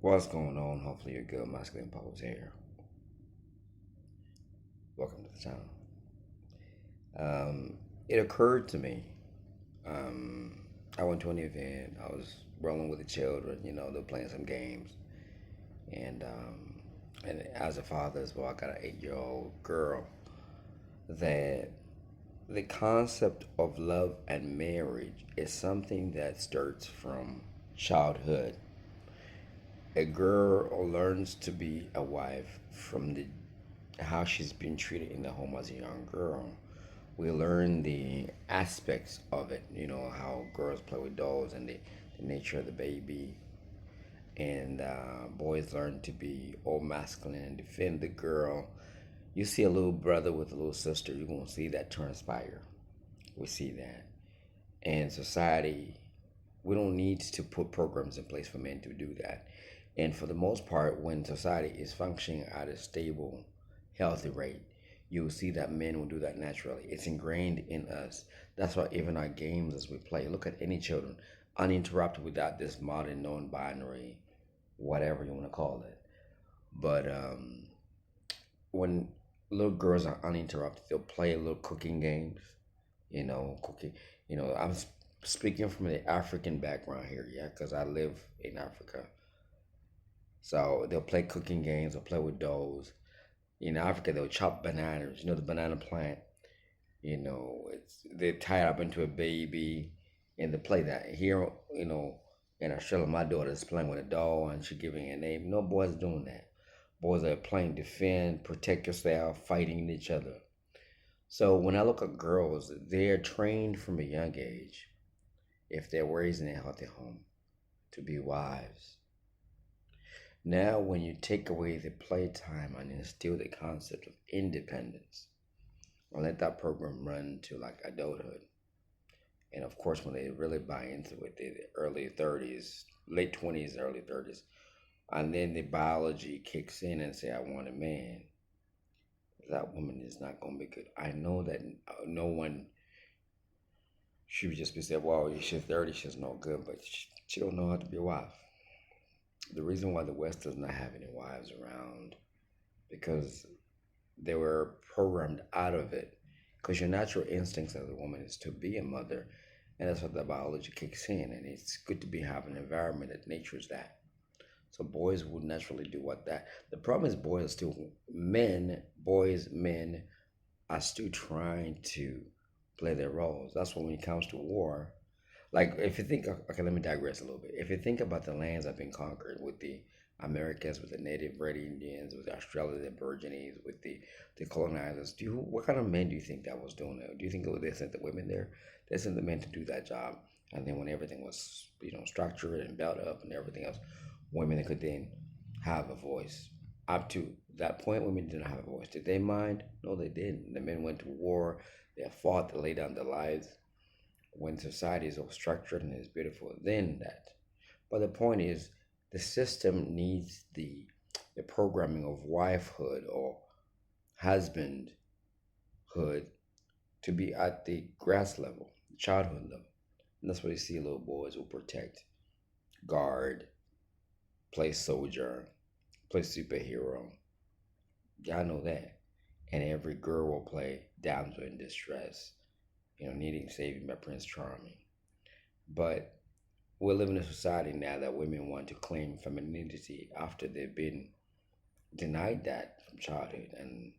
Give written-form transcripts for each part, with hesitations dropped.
What's going on? Hopefully you're good. Masculine Pose here. Welcome to the channel. It occurred to me. Um, I went to an event. I was rolling with the children. They're playing some games, and as a father as well, I got an 8-year-old girl. That the concept of love and marriage is something that starts from childhood. A girl learns to be a wife from the how she's been treated in the home as a young girl. We learn the aspects of it, how girls play with dolls and the nature of the baby. And boys learn to be all masculine and defend the girl. You see a little brother with a little sister, you're going to see that transpire. We see that. And society, we don't need to put programs in place for men to do that. And for the most part, when society is functioning at a stable, healthy rate, you'll see that men will do that naturally. It's ingrained in us. That's why even our games as we play, look at any children, uninterrupted without this modern non-binary, whatever you want to call it. But when little girls are uninterrupted, they'll play little cooking games, cooking. I'm speaking from the African background here, yeah, because I live in Africa. So they'll play cooking games, they'll play with dolls. In Africa, they'll chop bananas, the banana plant. They tie it up into a baby and they play that. Here, in Australia, my daughter's playing with a doll and she's giving a name. No boys doing that. Boys are playing defend, protect yourself, fighting each other. So when I look at girls, they're trained from a young age, if they're raised in a healthy home, to be wives. Now, when you take away the playtime and instill the concept of independence, or let that program run to like adulthood, and of course, when they really buy into it, the early 30s, late 20s, early 30s, and then the biology kicks in and say, I want a man, that woman is not going to be good. I know that no one should just be said, well, she's 30, she's no good, but she don't know how to be a wife. The reason why the West does not have any wives around, because they were programmed out of it. Because your natural instincts as a woman is to be a mother, and that's what the biology kicks in. And it's good to be having an environment that natures that. So boys would naturally do what that. The problem is boys are still men. Men are still trying to play their roles. That's why when it comes to war, like if you think, okay, let me digress a little bit. If you think about the lands that have been conquered with the Americans, with the native Red Indians, with the Australians, the Aborigines, with the colonizers, what kind of men do you think that was doing that? Do you think they sent the women there? They sent the men to do that job, and then when everything was structured and built up and everything else, women could then have a voice. Up to that point, women didn't have a voice. Did they mind? No, they didn't. The men went to war. They fought. They laid down their lives. When society is all structured and is beautiful, then that. But the point is, the system needs the programming of wifehood or husbandhood to be at the grass level, the childhood level. And that's why you see little boys will protect, guard, play soldier, play superhero. Y'all know that. And every girl will play damsel in distress, needing saving by Prince Charming. But we're living in a society now that women want to claim femininity after they've been denied that from childhood. And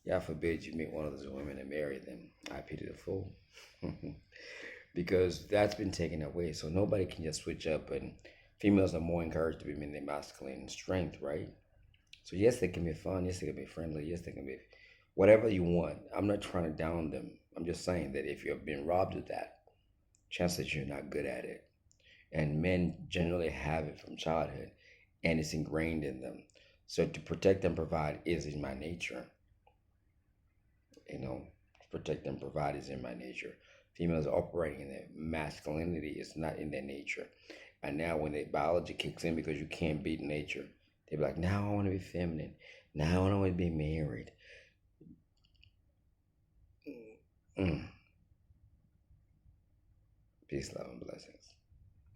God forbid you meet one of those women and marry them. I pity the fool. Because that's been taken away. So nobody can just switch up, and females are more encouraged to be in their masculine strength, right? So yes, they can be fun. Yes, they can be friendly. Yes, they can be whatever you want. I'm not trying to down them. I'm just saying that if you've been robbed of that, chances you're not good at it. And men generally have it from childhood, and it's ingrained in them. So to protect and provide is in my nature. Protect and provide is in my nature. Females operating in their masculinity is not in their nature. And now when the biology kicks in because you can't beat nature, they be like, now I want to be feminine. Now I want to be married. Mm. Peace, love, and blessings.